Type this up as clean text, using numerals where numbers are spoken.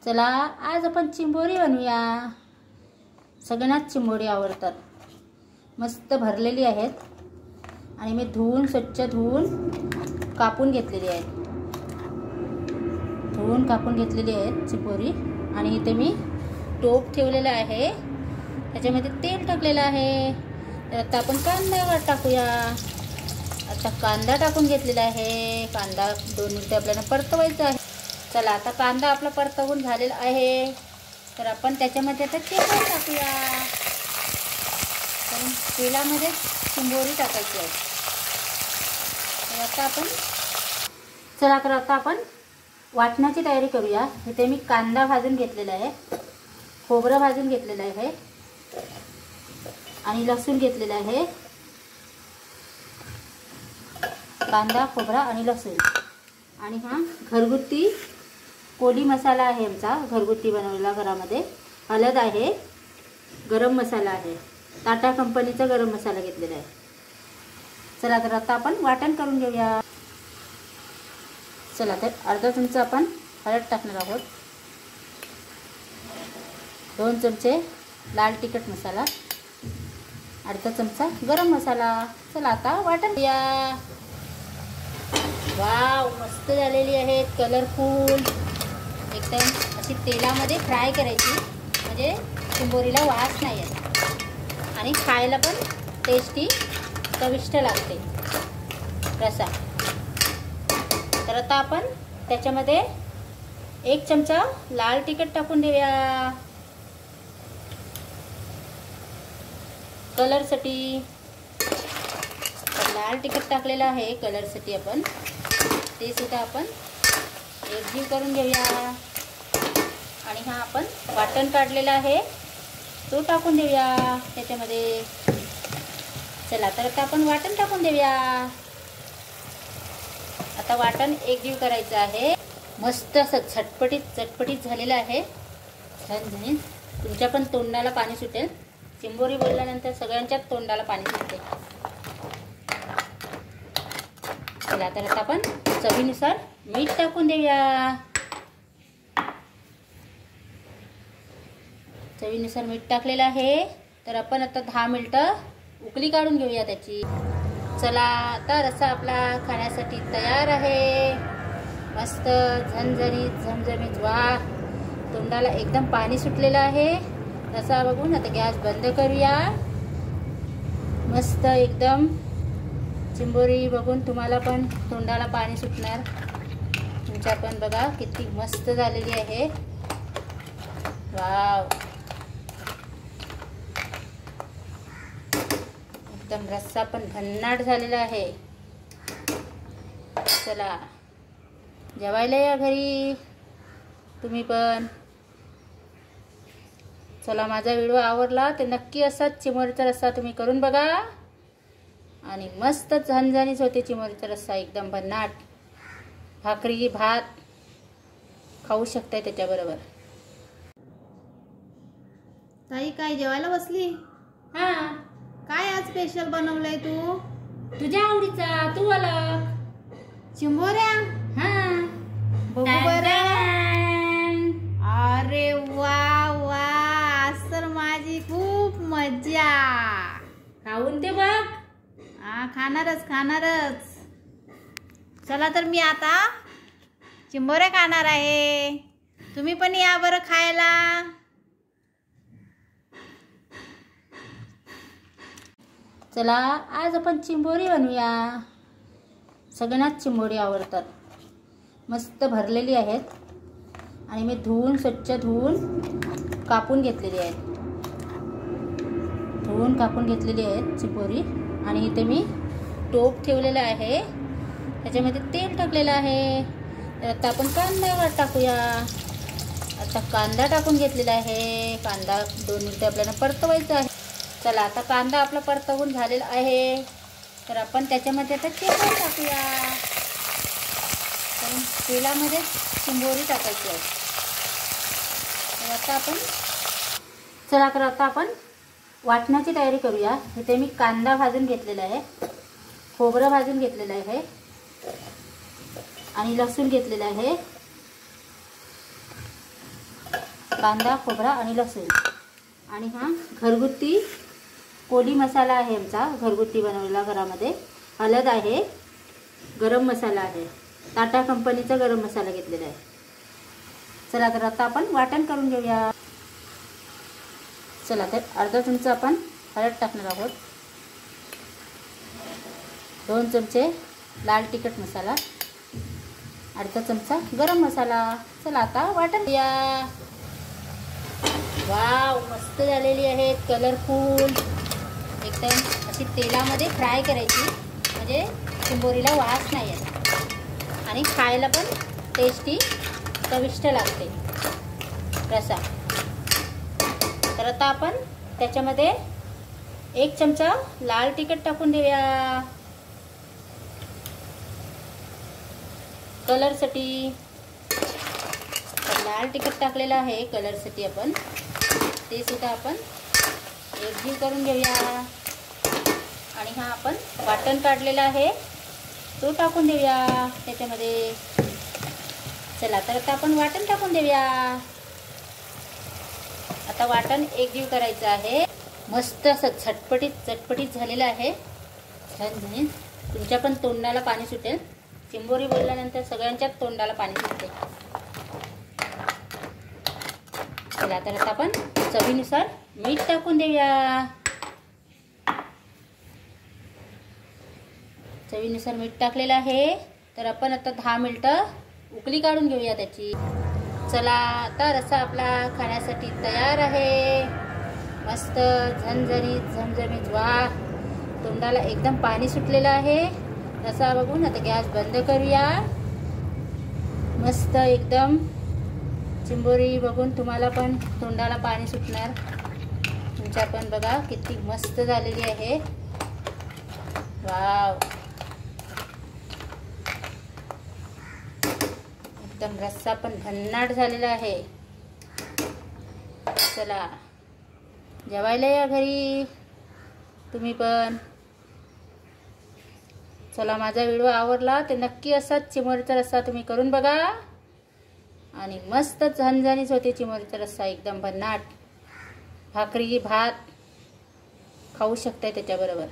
चला आज आपण चिंबोरी बनवूया। सगळ्यांनाच चिंबोरी आवडतात। मस्त भरलेली आहेत आणि मी स्वच्छ धुवून कापून घेतलेली आहे। चिंबोरी आणि इथे मी टोप ठेवलेला आहे, त्याच्यामध्ये तेल टाकलेलं आहे। तर आता आपण कांदा टाकूया। आता कांदा टाकून घेतलेला आहे। कांदा 2 मिनिटे आपल्याला परतवायचा आहे। चला आता कांदा आपला परतवून झालेला आहे, तर आपण त्याच्यामध्ये आता तेल टाकूया। तर तेलामध्ये चिंबोरी टाकायची आहे। तर आता आपण वाटण्याची तयारी करूया। इथे मी कांदा भाजून घेतलेला आहे, खोबरं भाजून घेतलेलं आहे आणि लसूण घेतलेलं आहे। कांदा, खोबरा आणि लसूण आणि हा घरगुती कोली मसाला आहे आमचा, घरगुती बनवलेला घरामध्ये। हळद आहे, गरम मसाला आहे, टाटा कंपनीचा गरम मसाला घेतलेला आहे। चला तर आता आपण वाटण करून घेऊया। चला तर अर्धा चमचा आपण हळद टाकणार आहोत, 2 चमचे लाल तिखट मसाला, अर्धा चमचा गरम मसाला। चला आता वाटण करूया। वाव, मस्त झालेली आहेत, कलरफुल एकदम। अशी तेलामध्ये फ्राय करायची, म्हणजे चिंबोरीला वास नाही येत आणि खायला पण टेस्टी चविष्ट लागते रसा। तर आता आपण त्याच्यामध्ये 1 चमचा लाल तिखट टाकून देऊया कलरसाठी। लाल तिखट टाकलेलं आहे कलरसाठी, आपण ते सुद्धा आपण एकजीव करून घेऊया। आणि हा आपण वाटण काढलेला आहे तो टाकून देऊया त्याच्यामध्ये। चला तर आता आपण वाटण टाकून देऊया। आता वाटण एकजीव करायचं आहे। मस्त असं झटपटीत झालेलं आहे, झणझणीत। तुमच्या पण तोंडाला पाणी सुटेल, चिंबोरी बोलल्यानंतर सगळ्यांच्याच तोंडाला पाणी सुटते। चला तर आता आपण चवीनुसार मीठ टाकून देऊया। चवीनुसार मीठ टाकलेलं आहे, तर आपण आता 10 मिनिटं उकळी काढून घेऊया त्याची। चला आता रस्सा आपला खाण्यासाठी तयार आहे। मस्त झणझणीत झमझमीत, वा, तोंडाला एकदम पाणी सुटलेलं आहे रस्सा बघून। आता गॅस बंद करूया। मस्त एकदम चिंबोरी बघून तुम्हाला पण तोंडाला पाणी सुटणार। तुमच्या पण बघा किती मस्त झालेली आहे, वाव, एकदम रस्सा पण भन्नाट झालेला आहे। चला जेवायला या घरी तुम्ही पण। चला माझा व्हिडिओ आवडला तर नक्की असाच चिंबोरीचा रस्सा तुम्ही करून बघा आणि मस्त झणझणीत होते चिंबोरीचा रस्सा, एकदम भन्नाट। भाकरी भात खाऊ शकताय त्याच्याबरोबर। ताई काय जेवायला बसली? हा, काय आज स्पेशल बनवलंय तू? तुझ्या आवडीचा, तू आला चिंबोऱ्या। हा, बघू बरं। अरे वा वा, आज तर माझी खूप मज्जा। खाऊन ते बघ। हा, खाणारच। चला तर मी आता चिंबोऱ्या खाणार आहे, तुम्ही पण या बरं खायला। चला आज आपण चिंबोरी बनवूया। सगळ्यांनाच चिंबोरी आवडतात। मस्त भरलेली आहेत आणि मी स्वच्छ धुवून कापून घेतलेली आहे। चिंबोरी आणि इथे मी टोप ठेवलेला आहे, त्याच्यामध्ये तेल टाकलेलं आहे। तर आता आपण कांदा टाकूया। आता कांदा टाकून घेतलेला आहे। कांदा 2 मिनिटे आपल्याला परतवायचा आहे। चला आता कांदा आपला परतवून झालेला आहे, तर आपण त्याच्यामध्ये आता तेल टाकूया। तर तेलामध्ये चिंबोरी टाकायची आहे। तर आता आपण वाटण्याची तयारी करूया। इथे मी कांदा भाजून घेतलेला आहे, खोबरं भाजून घेतलेलं आहे आणि लसूण घेतलेलं आहे। कांदा, खोबरा आणि लसूण. आणि हा घरगुती पोळी मसाला आहे आमचा, घरगुती बनवलेला घरामध्ये. हळद आहे, गरम मसाला आहे, टाटा कंपनीचा गरम मसाला घेतलेला आहे. चला तर आता आपण वाटण करून घेऊया. चला तर अर्धा चमचा आपण हळद टाकणार आहोत, 2 चमचे लाल तिखट मसाला, अर्धा चमचा गरम मसाला. चला आता वाटण या. वाव, मस्त झालेली आहेत, कलरफुल एकदम. अशी तेलामध्ये फ्राय करायची म्हणजे चिंबोरीला वास नाही येत आणि खायला पण टेस्टी चविष्ट लागते रस्सा. तर आता आपण त्याच्यामध्ये 1 चमचा लाल तिखट टाकून देऊया कलरसाठी. लाल तिखट टाकलेलं आहे कलरसाठी आपण, ते सुद्धा आपण एकजीव करून घेऊया. आणि हा आपण वाटण काढलेला आहे तो टाकून देऊया त्याच्यामध्ये. चला तर आता आपण वाटण टाकून देऊया. आता वाटण एकजीव करायचं आहे. मस्त असं झटपटीत झालेलं आहे, झणझणीत. तुमच्या पण तोंडाला पाणी सुटेल. चिंबोरी बोलल्यानंतर सगळ्यांच्याच तोंडाला पाणी सुटते. चला तर आता आपण चवीनुसार मीठ टाकून देऊया. चवीनुसार मीठ टाकलेलं आहे. तर आपण आता 10 मिनिटं उकळी काढून घेऊया त्याची. चला आता रस्सा आपला खाण्यासाठी तयार आहे. मस्त झणझणीत झमझमीत. वा, तोंडाला एकदम पाणी सुटलेलं आहे रस्सा बघून. आता गॅस बंद करूया. मस्त एकदम चिंबोरी बघून तुम्हाला पण तोंडाला पाणी सुटणार. तुमच्या पण बघा किती मस्त झालेली आहे. वाव, एकदम रस्सा पण भन्नाट झालेला आहे. चला जेवायला या घरी तुम्ही पण. चला, माझा व्हिडिओ आवडला तर नक्की असाच चिंबोरीचा रस्सा तुम्ही करून बघा. आणि मस्त झणझणीत होते चिंबोरीचा रस्सा, एकदम भन्नाट. भाकरी भात खाऊ शकताय त्याच्याबरोबर.